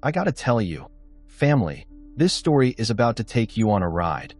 I gotta tell you, family, this story is about to take you on a ride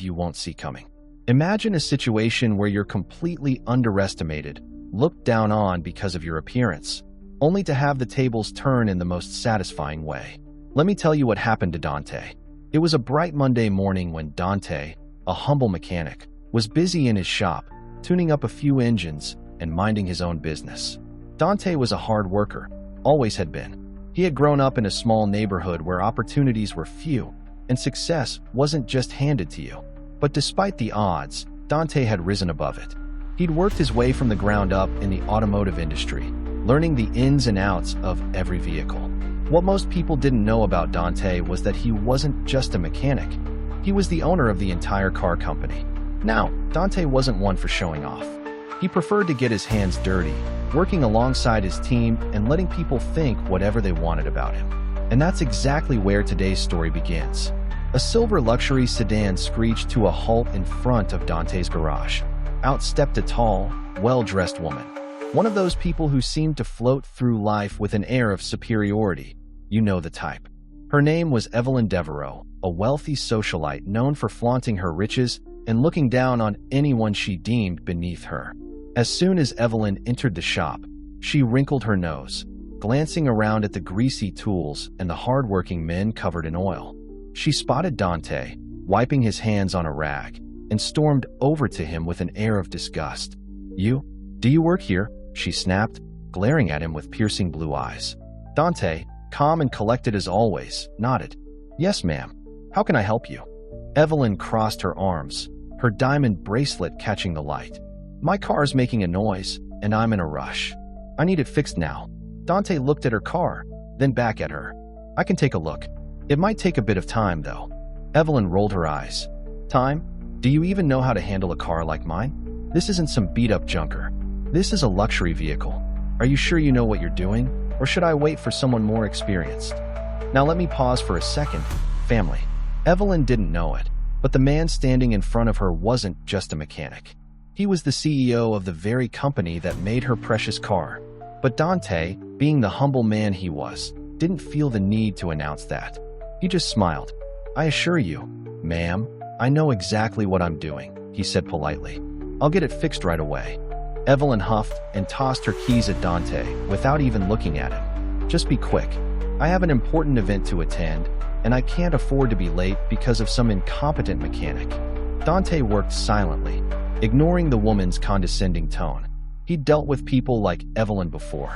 you won't see coming. Imagine a situation where you're completely underestimated, looked down on because of your appearance, only to have the tables turn in the most satisfying way. Let me tell you what happened to Dante. It was a bright Monday morning when Dante, a humble mechanic, was busy in his shop, tuning up a few engines and minding his own business. Dante was a hard worker, always had been. He had grown up in a small neighborhood where opportunities were few, and success wasn't just handed to you. But despite the odds, Dante had risen above it. He'd worked his way from the ground up in the automotive industry, learning the ins and outs of every vehicle. What most people didn't know about Dante was that he wasn't just a mechanic. He was the owner of the entire car company. Now, Dante wasn't one for showing off. He preferred to get his hands dirty, working alongside his team and letting people think whatever they wanted about him. And that's exactly where today's story begins. A silver luxury sedan screeched to a halt in front of Dante's garage. Out stepped a tall, well-dressed woman. One of those people who seemed to float through life with an air of superiority. You know the type. Her name was Evelyn Devereaux, a wealthy socialite known for flaunting her riches and looking down on anyone she deemed beneath her. As soon as Evelyn entered the shop, she wrinkled her nose, glancing around at the greasy tools and the hard-working men covered in oil. She spotted Dante, wiping his hands on a rag, and stormed over to him with an air of disgust. Do you work here?" she snapped, glaring at him with piercing blue eyes. Dante, calm and collected as always, nodded. "Yes, ma'am. How can I help you?" Evelyn crossed her arms, her diamond bracelet catching the light. "My car's making a noise, and I'm in a rush. I need it fixed now." Dante looked at her car, then back at her. "I can take a look. It might take a bit of time, though." Evelyn rolled her eyes. "Time? Do you even know how to handle a car like mine? This isn't some beat-up junker. This is a luxury vehicle. Are you sure you know what you're doing, or should I wait for someone more experienced?" Now let me pause for a second, family. Evelyn didn't know it, but the man standing in front of her wasn't just a mechanic. He was the CEO of the very company that made her precious car. But Dante, being the humble man he was, didn't feel the need to announce that. He just smiled. "I assure you, ma'am, I know exactly what I'm doing," he said politely. "I'll get it fixed right away." Evelyn huffed and tossed her keys at Dante without even looking at him. "Just be quick. I have an important event to attend, and I can't afford to be late because of some incompetent mechanic." Dante worked silently, ignoring the woman's condescending tone. He'd dealt with people like Evelyn before,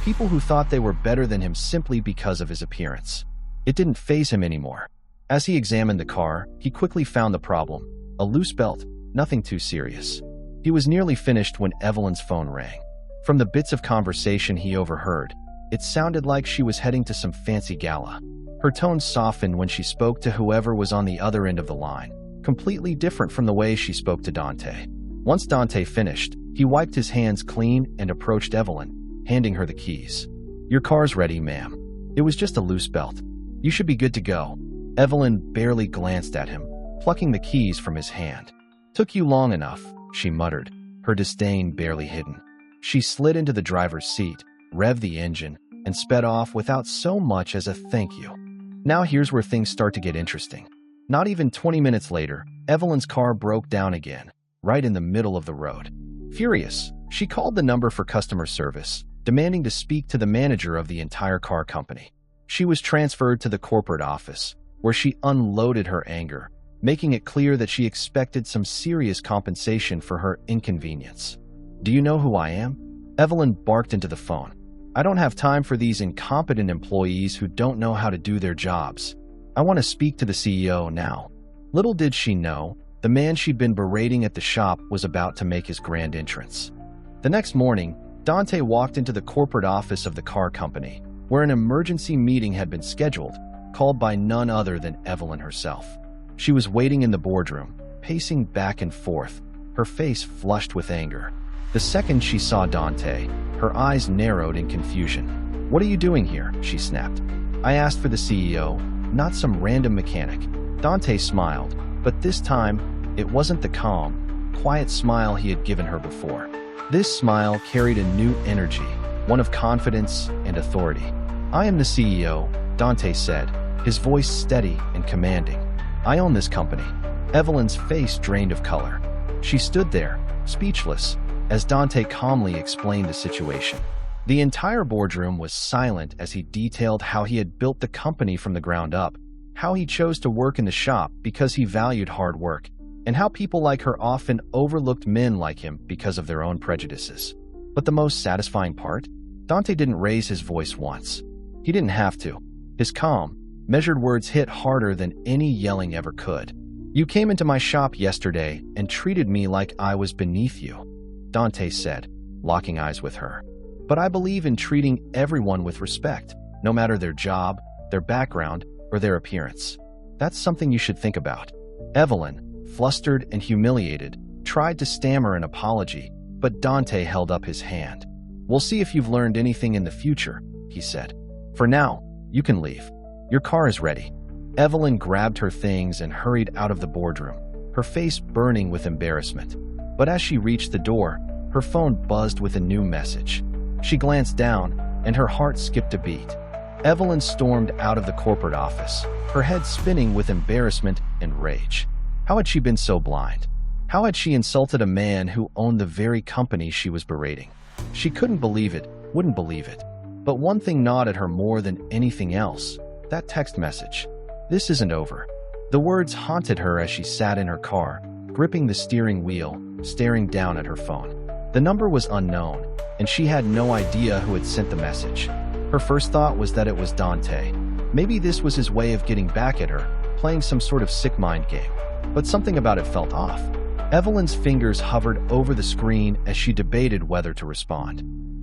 people who thought they were better than him simply because of his appearance. It didn't faze him anymore. As he examined the car, he quickly found the problem. A loose belt, nothing too serious. He was nearly finished when Evelyn's phone rang. From the bits of conversation he overheard, it sounded like she was heading to some fancy gala. Her tone softened when she spoke to whoever was on the other end of the line, completely different from the way she spoke to Dante. Once Dante finished, he wiped his hands clean and approached Evelyn, handing her the keys. "Your car's ready, ma'am. It was just a loose belt. You should be good to go." Evelyn barely glanced at him, plucking the keys from his hand. "Took you long enough," she muttered, her disdain barely hidden. She slid into the driver's seat, revved the engine, and sped off without so much as a thank you. Now here's where things start to get interesting. Not even 20 minutes later, Evelyn's car broke down again, right in the middle of the road. Furious, she called the number for customer service, demanding to speak to the manager of the entire car company. She was transferred to the corporate office, where she unloaded her anger, making it clear that she expected some serious compensation for her inconvenience. "Do you know who I am?" Evelyn barked into the phone. "I don't have time for these incompetent employees who don't know how to do their jobs. I want to speak to the CEO now." Little did she know, the man she'd been berating at the shop was about to make his grand entrance. The next morning, Dante walked into the corporate office of the car company, where an emergency meeting had been scheduled, called by none other than Evelyn herself. She was waiting in the boardroom, pacing back and forth, her face flushed with anger. The second she saw Dante, her eyes narrowed in confusion. "What are you doing here?" she snapped. "I asked for the CEO, not some random mechanic." Dante smiled, but this time, it wasn't the calm, quiet smile he had given her before. This smile carried a new energy, one of confidence and authority. "I am the CEO, Dante said, his voice steady and commanding. "I own this company." Evelyn's face drained of color. She stood there, speechless, as Dante calmly explained the situation. The entire boardroom was silent as he detailed how he had built the company from the ground up, how he chose to work in the shop because he valued hard work, and how people like her often overlooked men like him because of their own prejudices. But the most satisfying part? Dante didn't raise his voice once. He didn't have to. His calm, measured words hit harder than any yelling ever could. "You came into my shop yesterday and treated me like I was beneath you," Dante said, locking eyes with her. "But I believe in treating everyone with respect, no matter their job, their background, or their appearance. That's something you should think about." Evelyn, flustered and humiliated, tried to stammer an apology, but Dante held up his hand. "We'll see if you've learned anything in the future," he said. "For now, you can leave. Your car is ready." Evelyn grabbed her things and hurried out of the boardroom, her face burning with embarrassment. But as she reached the door, her phone buzzed with a new message. She glanced down, and her heart skipped a beat. Evelyn stormed out of the corporate office, her head spinning with embarrassment and rage. How had she been so blind? How had she insulted a man who owned the very company she was berating? She couldn't believe it, wouldn't believe it. But one thing gnawed at her more than anything else: that text message. "This isn't over." The words haunted her as she sat in her car, gripping the steering wheel, staring down at her phone. The number was unknown, and she had no idea who had sent the message. Her first thought was that it was Dante. Maybe this was his way of getting back at her, playing some sort of sick mind game. But something about it felt off. Evelyn's fingers hovered over the screen as she debated whether to respond.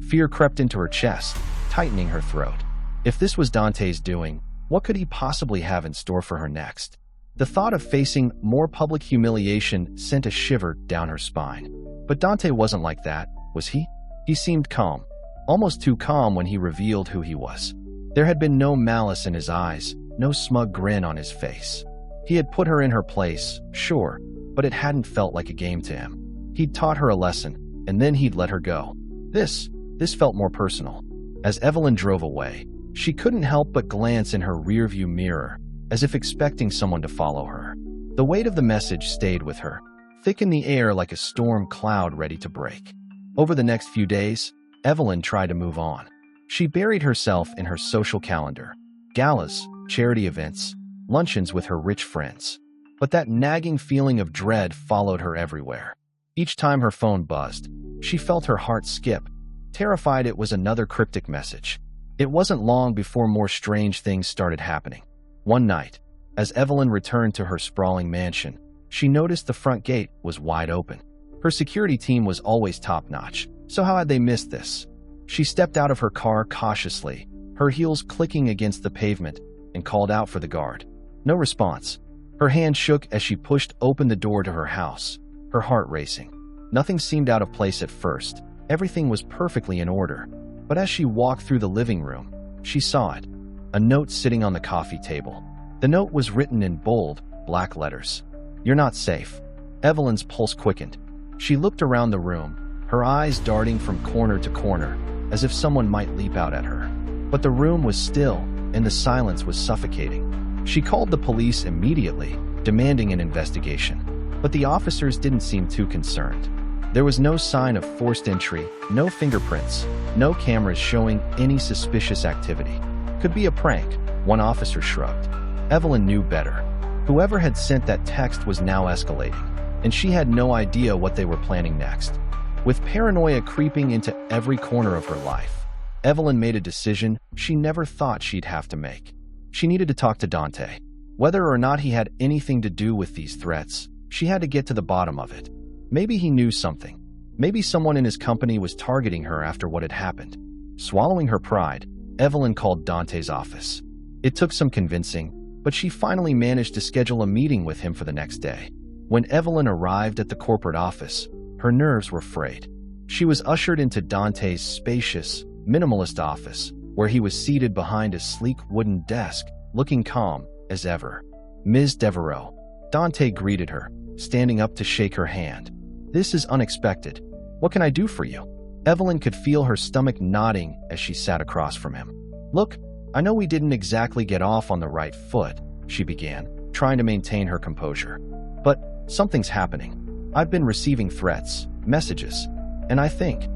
Fear crept into her chest, tightening her throat. If this was Dante's doing, what could he possibly have in store for her next? The thought of facing more public humiliation sent a shiver down her spine. But Dante wasn't like that, was he? He seemed calm, almost too calm when he revealed who he was. There had been no malice in his eyes, no smug grin on his face. He had put her in her place, sure, but it hadn't felt like a game to him. He'd taught her a lesson, and then he'd let her go. This felt more personal. As Evelyn drove away, she couldn't help but glance in her rearview mirror, as if expecting someone to follow her. The weight of the message stayed with her, thick in the air like a storm cloud ready to break. Over the next few days, Evelyn tried to move on. She buried herself in her social calendar: galas, charity events, luncheons with her rich friends. But that nagging feeling of dread followed her everywhere. Each time her phone buzzed, she felt her heart skip, terrified it was another cryptic message. It wasn't long before more strange things started happening. One night, as Evelyn returned to her sprawling mansion, she noticed the front gate was wide open. Her security team was always top-notch, so how had they missed this? She stepped out of her car cautiously, her heels clicking against the pavement, and called out for the guard. No response. Her hand shook as she pushed open the door to her house, her heart racing. Nothing seemed out of place at first. Everything was perfectly in order. But as she walked through the living room, she saw it. A note sitting on the coffee table. The note was written in bold, black letters. "You're not safe." Evelyn's pulse quickened. She looked around the room, her eyes darting from corner to corner, as if someone might leap out at her. But the room was still, and the silence was suffocating. She called the police immediately, demanding an investigation. But the officers didn't seem too concerned. There was no sign of forced entry, no fingerprints, no cameras showing any suspicious activity. Could be a prank, one officer shrugged. Evelyn knew better. Whoever had sent that text was now escalating, and she had no idea what they were planning next. With paranoia creeping into every corner of her life, Evelyn made a decision she never thought she'd have to make. She needed to talk to Dante. Whether or not he had anything to do with these threats, she had to get to the bottom of it. Maybe he knew something. Maybe someone in his company was targeting her after what had happened. Swallowing her pride, Evelyn called Dante's office. It took some convincing, but she finally managed to schedule a meeting with him for the next day. When Evelyn arrived at the corporate office, her nerves were frayed. She was ushered into Dante's spacious, minimalist office, where he was seated behind a sleek wooden desk, looking calm as ever. "Ms. Devereaux," Dante greeted her, standing up to shake her hand. "This is unexpected. What can I do for you?" Evelyn could feel her stomach nodding as she sat across from him. "Look, I know we didn't exactly get off on the right foot, she began, trying to maintain her composure. But something's happening. I've been receiving threats, messages, and I think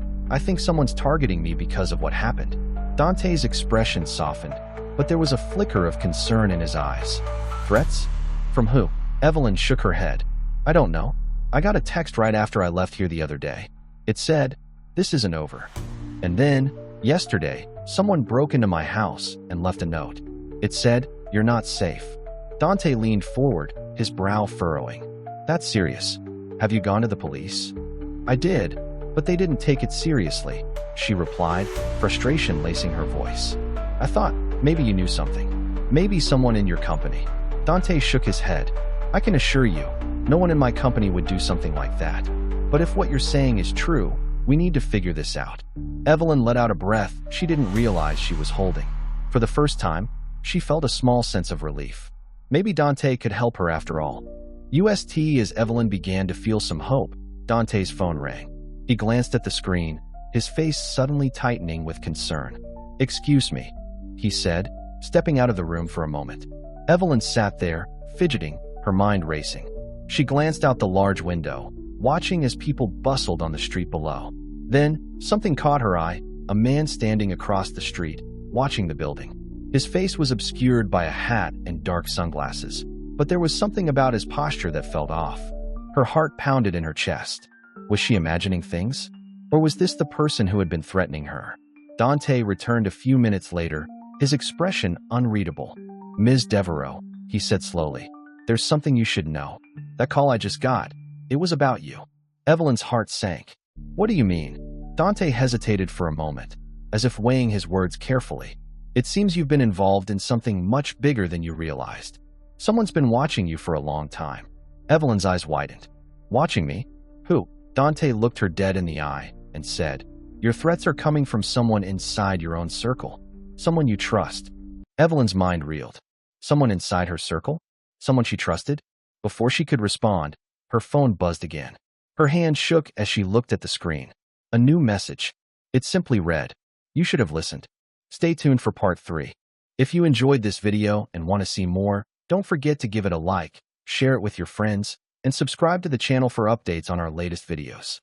someone's targeting me because of what happened. Dante's expression softened, but there was a flicker of concern in his eyes. Threats? From who? Evelyn shook her head. I don't know. I got a text right after I left here the other day. It said, "This isn't over." And then, yesterday, someone broke into my house and left a note. It said, "You're not safe." Dante leaned forward, his brow furrowing. That's serious. Have you gone to the police? I did, but they didn't take it seriously, she replied, frustration lacing her voice. I thought maybe you knew something. Maybe someone in your company. Dante shook his head. I can assure you, no one in my company would do something like that. But if what you're saying is true, we need to figure this out. Evelyn let out a breath she didn't realize she was holding. For the first time, she felt a small sense of relief. Maybe Dante could help her after all. As Evelyn began to feel some hope, Dante's phone rang. He glanced at the screen, his face suddenly tightening with concern. Excuse me, he said, stepping out of the room for a moment. Evelyn sat there, fidgeting, her mind racing. She glanced out the large window, watching as people bustled on the street below. Then, something caught her eye, a man standing across the street, watching the building. His face was obscured by a hat and dark sunglasses, but there was something about his posture that felt off. Her heart pounded in her chest. Was she imagining things? Or was this the person who had been threatening her? Dante returned a few minutes later, his expression unreadable. Ms. Devereaux, he said slowly, there's something you should know. That call I just got, it was about you. Evelyn's heart sank. What do you mean? Dante hesitated for a moment, as if weighing his words carefully. It seems you've been involved in something much bigger than you realized. Someone's been watching you for a long time. Evelyn's eyes widened. Watching me? Who? Dante looked her dead in the eye and said, your threats are coming from someone inside your own circle. Someone you trust. Evelyn's mind reeled. Someone inside her circle? Someone she trusted? Before she could respond, her phone buzzed again. Her hand shook as she looked at the screen. A new message. It simply read, you should have listened. Stay tuned for part 3. If you enjoyed this video and want to see more, don't forget to give it a like, share it with your friends, and subscribe to the channel for updates on our latest videos.